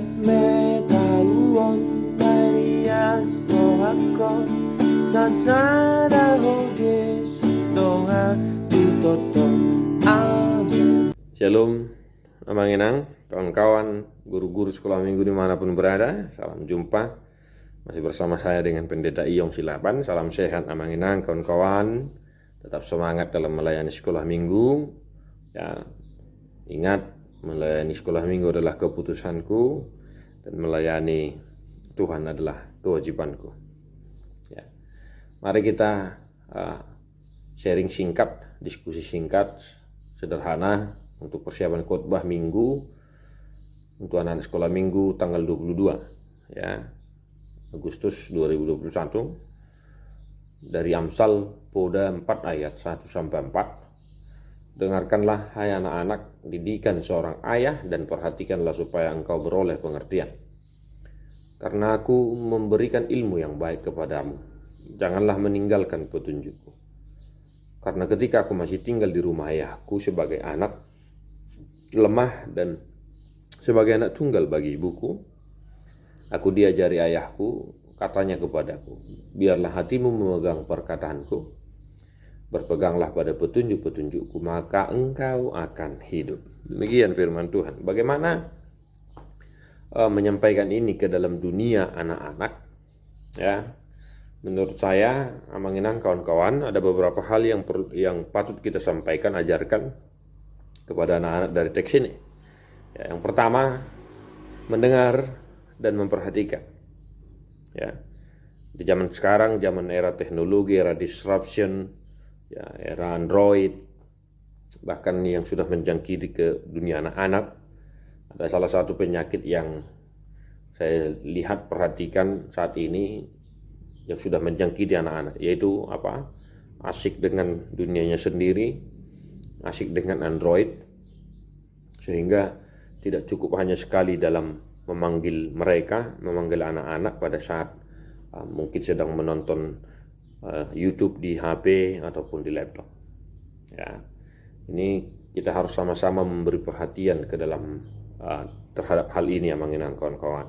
Metauon Marias Rohakon Sasada ho Yesus doa ditoto. Amin. Shalom, Amanginang, kawan-kawan, guru-guru sekolah minggu dimanapun berada. Salam jumpa, masih bersama saya dengan Pendeta Iyong Silaban. Salam sehat Amanginang, kawan-kawan. Tetap semangat dalam melayani sekolah minggu. Ya, ingat, melayani sekolah minggu adalah keputusanku dan melayani Tuhan adalah kewajibanku. Ya. Mari kita sharing singkat, diskusi singkat, sederhana untuk persiapan khotbah minggu untuk anak sekolah minggu tanggal 22 ya, Agustus 2021 dari Amsal Poda 4 ayat 1 sampai 4. Dengarkanlah hai anak-anak didikan seorang ayah dan perhatikanlah supaya engkau beroleh pengertian. Karena aku memberikan ilmu yang baik kepadamu, janganlah meninggalkan petunjukku. Karena ketika aku masih tinggal di rumah ayahku sebagai anak lemah dan sebagai anak tunggal bagi ibuku, aku diajari ayahku, katanya kepadaku, biarlah hatimu memegang perkataanku, berpeganglah pada petunjuk-petunjukku, maka engkau akan hidup. Demikian firman Tuhan. Bagaimana menyampaikan ini ke dalam dunia anak-anak? Ya, menurut saya, Amanginang kawan-kawan, ada beberapa hal yang patut kita sampaikan, ajarkan kepada anak-anak dari teks ini. Ya, yang pertama, mendengar dan memperhatikan. Ya, di zaman sekarang, zaman era teknologi, era disruption, ya, era Android, bahkan yang sudah menjangkiti ke dunia anak-anak, ada salah satu penyakit yang saya lihat perhatikan saat ini yang sudah menjangkiti anak-anak, yaitu apa? Asik dengan dunianya sendiri, asik dengan Android, sehingga tidak cukup hanya sekali dalam memanggil anak-anak pada saat mungkin sedang menonton YouTube di HP ataupun di laptop. Ya, ini kita harus sama-sama memberi perhatian ke dalam terhadap hal ini ya, mengenang kawan-kawan.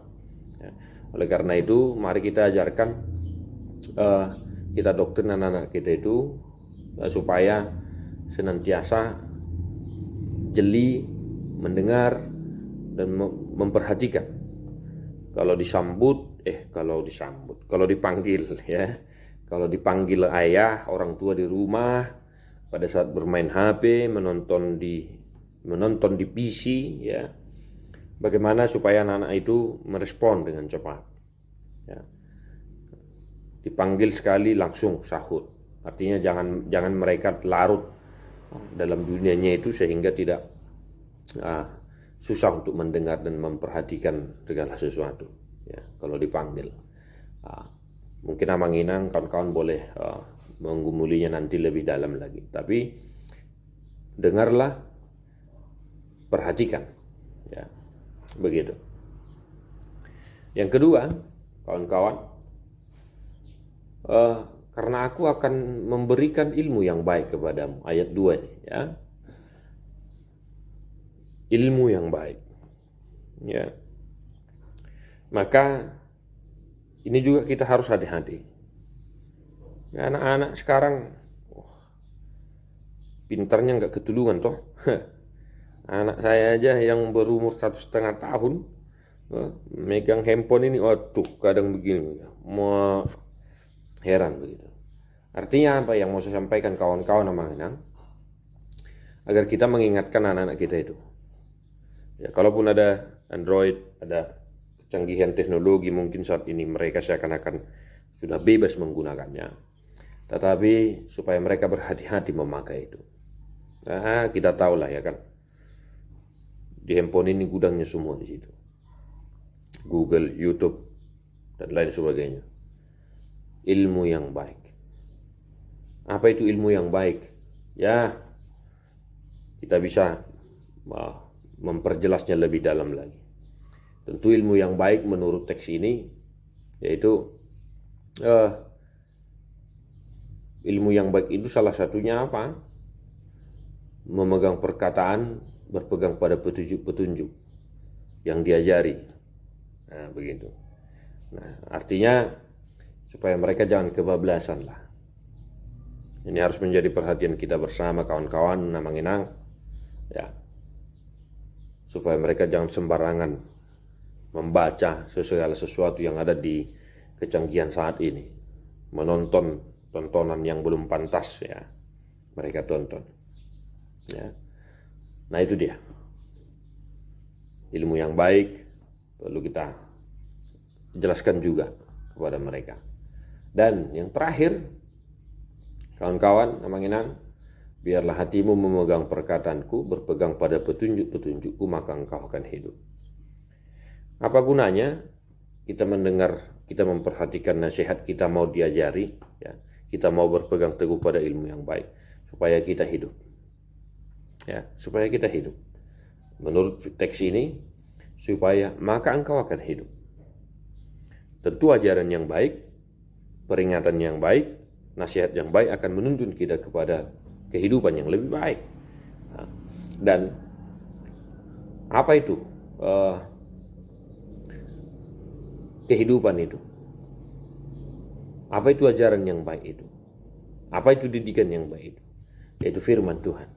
Ya. Oleh karena itu, mari kita ajarkan, kita doktrin anak-anak kita itu supaya senantiasa jeli mendengar dan memperhatikan. Kalau dipanggil ya. Kalau dipanggil ayah, orang tua di rumah pada saat bermain HP, menonton di PC ya. Bagaimana supaya anak-anak itu merespon dengan cepat. Ya. Dipanggil sekali langsung sahut. Artinya jangan mereka larut dalam dunianya itu sehingga tidak susah untuk mendengar dan memperhatikan segala sesuatu. Ya, kalau dipanggil. Mungkin Amanginang kawan-kawan boleh menggumulinya nanti lebih dalam lagi. Tapi dengarlah, perhatikan, ya, begitu. Yang kedua, kawan-kawan, karena aku akan memberikan ilmu yang baik kepadamu. Ayat 2 ini, ya. Ilmu yang baik, ya. Maka ini juga kita harus hati-hati. Ya, anak-anak sekarang pintarnya nggak ketulungan toh. Anak saya aja yang berumur 1,5 tahun megang handphone ini, waduh kadang begini, mau heran begitu. Artinya apa yang mau saya sampaikan kawan-kawan Amanginang, agar kita mengingatkan anak-anak kita itu. Ya, kalaupun ada Android, ada kecanggihan teknologi, mungkin saat ini mereka seakan-akan sudah bebas menggunakannya. Tetapi supaya mereka berhati-hati memakai itu. Nah, kita tahulah ya kan. Di handphone ini gudangnya semua di situ. Google, YouTube, dan lain sebagainya. Ilmu yang baik. Apa itu ilmu yang baik? Ya, kita bisa memperjelasnya lebih dalam lagi. Tentu ilmu yang baik menurut teks ini yaitu ilmu yang baik itu salah satunya apa? Memegang perkataan, berpegang pada petunjuk-petunjuk yang diajari Nah, begitu. Nah, artinya supaya mereka jangan kebablasan lah. Ini harus menjadi perhatian kita bersama kawan-kawan Namanginang, ya, supaya mereka jangan sembarangan membaca segala sesuatu yang ada di kecanggihan saat ini, menonton tontonan yang belum pantas, ya, mereka tonton, ya. Nah, itu dia ilmu yang baik, perlu kita jelaskan juga kepada mereka. Dan yang terakhir, kawan-kawan Namanginang, biarlah hatimu memegang perkataanku, berpegang pada petunjuk-petunjukku, maka engkau akan hidup. Apa gunanya kita mendengar, kita memperhatikan nasihat, kita mau diajari, ya, kita mau berpegang teguh pada ilmu yang baik, supaya kita hidup, ya, supaya kita hidup. Menurut teks ini, supaya maka engkau akan hidup. Tentu ajaran yang baik, peringatan yang baik, nasihat yang baik akan menuntun kita kepada kehidupan yang lebih baik. Dan apa itu kehidupan itu? Apa itu ajaran yang baik itu? Apa itu didikan yang baik itu? Yaitu firman Tuhan.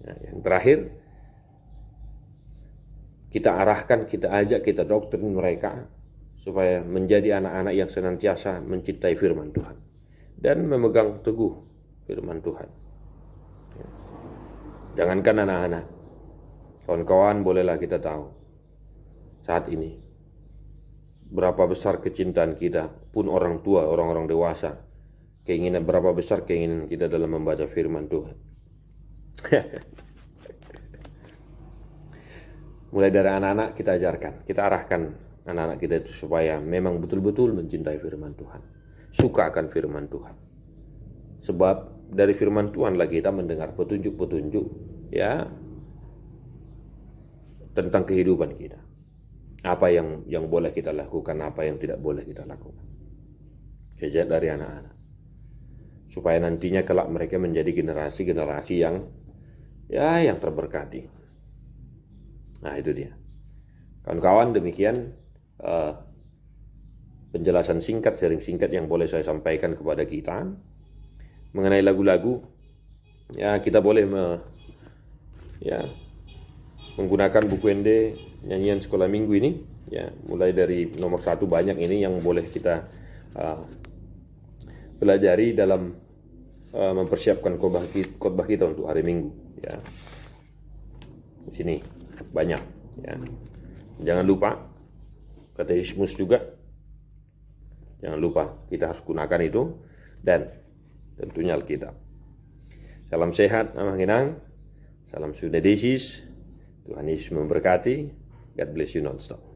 Nah, yang terakhir, kita arahkan, kita ajak, kita doktrin mereka supaya menjadi anak-anak yang senantiasa mencintai firman Tuhan dan memegang teguh firman Tuhan. Jangankan anak-anak, kawan-kawan, bolehlah kita tahu saat ini berapa besar kecintaan kita, pun orang tua, orang-orang dewasa, berapa besar keinginan kita dalam membaca firman Tuhan. Mulai dari anak-anak kita ajarkan, kita arahkan anak-anak kita itu supaya memang betul-betul mencintai firman Tuhan, suka akan firman Tuhan. Sebab dari firman Tuhanlah kita mendengar petunjuk-petunjuk, ya, tentang kehidupan kita. Apa yang boleh kita lakukan, apa yang tidak boleh kita lakukan. Sejak dari anak-anak. Supaya nantinya kelak mereka menjadi generasi-generasi yang terberkati. Nah, itu dia. Kawan-kawan, demikian penjelasan singkat, sharing singkat yang boleh saya sampaikan kepada kita mengenai lagu-lagu. Ya, kita boleh menggunakan buku Ende nyanyian sekolah minggu ini, ya, mulai dari nomor 1 banyak ini yang boleh kita pelajari dalam mempersiapkan khotbah kita untuk hari Minggu, ya. Di sini banyak, ya. Jangan lupa katekismus juga, jangan lupa kita harus gunakan itu, dan tentunya Alkitab. Salam sehat Namanginang, salam sunedesis, Tuhan Yesus memberkati. God bless you non-stop.